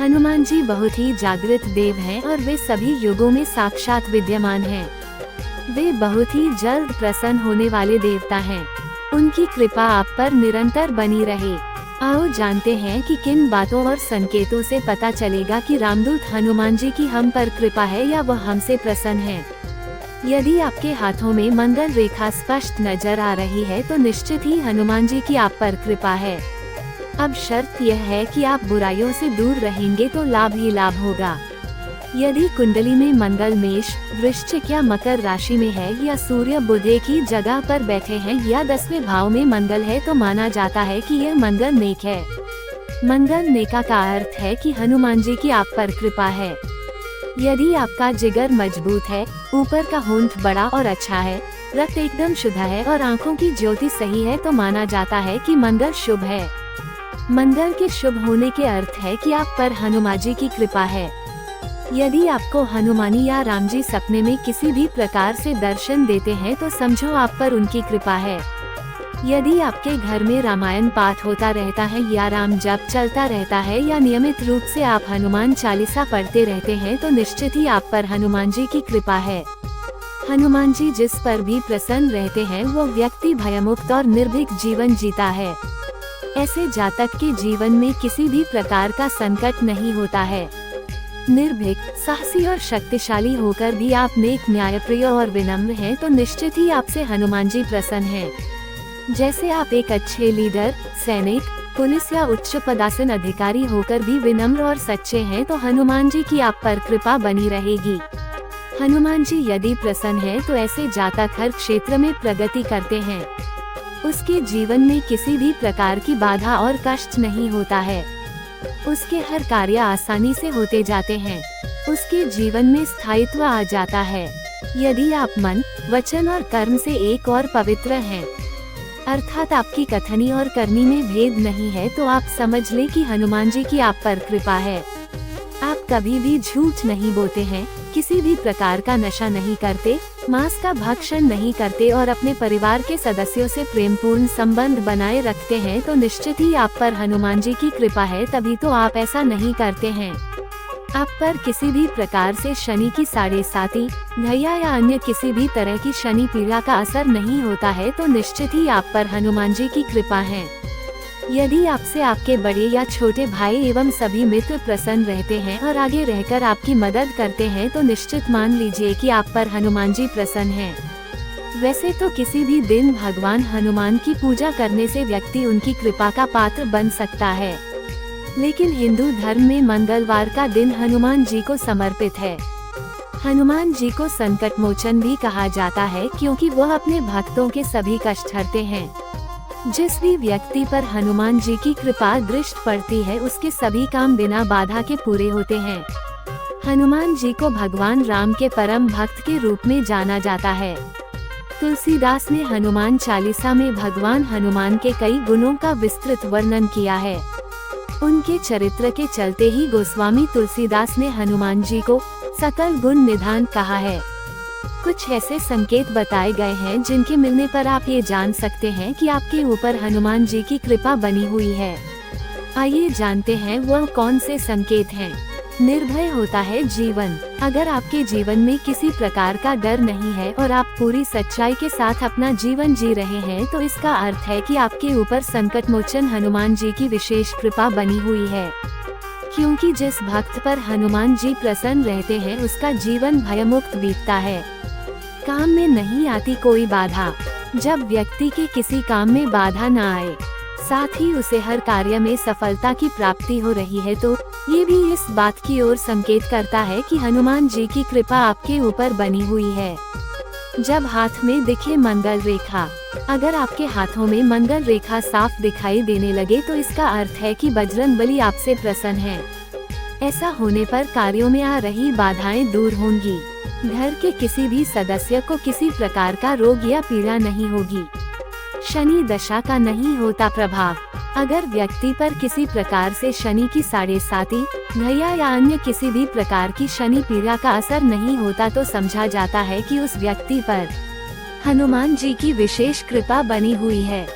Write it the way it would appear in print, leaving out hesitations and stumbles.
हनुमान जी बहुत ही जागृत देव हैं और वे सभी युगों में साक्षात विद्यमान हैं। वे बहुत ही जल्द प्रसन्न होने वाले देवता हैं। उनकी कृपा आप पर निरंतर बनी रहे। आओ जानते हैं कि किन बातों और संकेतों से पता चलेगा कि रामदूत हनुमान जी की हम पर कृपा है या वह हमसे प्रसन्न है। यदि आपके हाथों में मंगल रेखा स्पष्ट नजर आ रही है तो निश्चित ही हनुमान जी की आप पर कृपा है। अब शर्त यह है कि आप बुराइयों से दूर रहेंगे तो लाभ ही लाभ होगा। यदि कुंडली में मंगल मेष, वृश्चिक या मकर राशि में है या सूर्य बुध एक ही जगह पर बैठे हैं या 10वें भाव में मंगल है तो माना जाता है कि यह मंगल नेक है। मंगल नेका का अर्थ है कि हनुमान जी की आप पर कृपा है। यदि आपका जिगर मजबूत है, ऊपर का होंठ बड़ा और अच्छा है, रक्त एकदम शुद्ध है और आँखों की ज्योति सही है तो माना जाता है कि मंगल शुभ है। मंगल के शुभ होने के अर्थ है कि आप पर हनुमान जी की कृपा है। यदि आपको हनुमानी या राम जी सपने में किसी भी प्रकार से दर्शन देते हैं तो समझो आप पर उनकी कृपा है। यदि आपके घर में रामायण पाठ होता रहता है या राम जप चलता रहता है या नियमित रूप से आप हनुमान चालीसा पढ़ते रहते हैं तो निश्चित ही आप पर हनुमान जी की कृपा है। हनुमान जी जिस पर भी प्रसन्न रहते हैं वो व्यक्ति भयमुक्त और निर्भीक जीवन जीता है। ऐसे जातक के जीवन में किसी भी प्रकार का संकट नहीं होता है। निर्भीक, साहसी और शक्तिशाली होकर भी आप नेक, न्यायप्रिय और विनम्र हैं तो निश्चित ही आपसे हनुमान जी प्रसन्न हैं। जैसे आप एक अच्छे लीडर, सैनिक, पुलिस या उच्च पदासीन अधिकारी होकर भी विनम्र और सच्चे हैं तो हनुमान जी की आप पर कृपा बनी रहेगी। हनुमान जी यदि प्रसन्न हैं तो ऐसे जातक हर क्षेत्र में प्रगति करते हैं। उसके जीवन में किसी भी प्रकार की बाधा और कष्ट नहीं होता है। उसके हर कार्य आसानी से होते जाते हैं। उसके जीवन में स्थायित्व आ जाता है। यदि आप मन, वचन और कर्म से एक और पवित्र हैं, अर्थात आपकी कथनी और करनी में भेद नहीं है तो आप समझ ले कि हनुमान जी की आप पर कृपा है। आप कभी भी झूठ नहीं बोलते हैं, किसी भी प्रकार का नशा नहीं करते, मांस का भक्षण नहीं करते और अपने परिवार के सदस्यों से प्रेमपूर्ण संबंध बनाए रखते हैं तो निश्चित ही आप पर हनुमान जी की कृपा है, तभी तो आप ऐसा नहीं करते हैं। आप पर किसी भी प्रकार से शनि की 7.5, घैया या अन्य किसी भी तरह की शनि पीड़ा का असर नहीं होता है तो निश्चित ही आप पर हनुमान जी की कृपा है। यदि आपसे आपके बड़े या छोटे भाई एवं सभी मित्र प्रसन्न रहते हैं और आगे रहकर आपकी मदद करते हैं तो निश्चित मान लीजिए कि आप पर हनुमान जी प्रसन्न हैं। वैसे तो किसी भी दिन भगवान हनुमान की पूजा करने से व्यक्ति उनकी कृपा का पात्र बन सकता है, लेकिन हिंदू धर्म में मंगलवार का दिन हनुमान जी को समर्पित है। हनुमान जी को संकट मोचन भी कहा जाता है क्योंकि वह अपने भक्तों के सभी कष्ट हरते हैं। जिस भी व्यक्ति पर हनुमान जी की कृपा दृष्टि पड़ती है उसके सभी काम बिना बाधा के पूरे होते हैं। हनुमान जी को भगवान राम के परम भक्त के रूप में जाना जाता है। तुलसीदास ने हनुमान चालीसा में भगवान हनुमान के कई गुणों का विस्तृत वर्णन किया है। उनके चरित्र के चलते ही गोस्वामी तुलसीदास ने हनुमान जी को सकल गुण निधान कहा है। कुछ ऐसे संकेत बताए गए हैं जिनके मिलने पर आप ये जान सकते हैं कि आपके ऊपर हनुमान जी की कृपा बनी हुई है। आइए जानते हैं वह कौन से संकेत हैं। निर्भय होता है जीवन। अगर आपके जीवन में किसी प्रकार का डर नहीं है और आप पूरी सच्चाई के साथ अपना जीवन जी रहे हैं तो इसका अर्थ है कि आपके ऊपर संकट मोचन हनुमान जी की विशेष कृपा बनी हुई है। क्योंकि जिस भक्त पर हनुमान जी प्रसन्न रहते हैं उसका जीवन भयमुक्त बीतता है। काम में नहीं आती कोई बाधा। जब व्यक्ति के किसी काम में बाधा न आए, साथ ही उसे हर कार्य में सफलता की प्राप्ति हो रही है तो ये भी इस बात की ओर संकेत करता है कि हनुमान जी की कृपा आपके ऊपर बनी हुई है। जब हाथ में दिखे मंगल रेखा, अगर आपके हाथों में मंगल रेखा साफ दिखाई देने लगे तो इसका अर्थ है कि बजरंगबली आपसे प्रसन्न है। ऐसा होने पर कार्यों में आ रही बाधाएं दूर होंगी। घर के किसी भी सदस्य को किसी प्रकार का रोग या पीड़ा नहीं होगी। शनि दशा का नहीं होता प्रभाव। अगर व्यक्ति पर किसी प्रकार से शनि की 7.5, घैया या अन्य किसी भी प्रकार की शनि पीड़ा का असर नहीं होता तो समझा जाता है कि उस व्यक्ति पर हनुमान जी की विशेष कृपा बनी हुई है।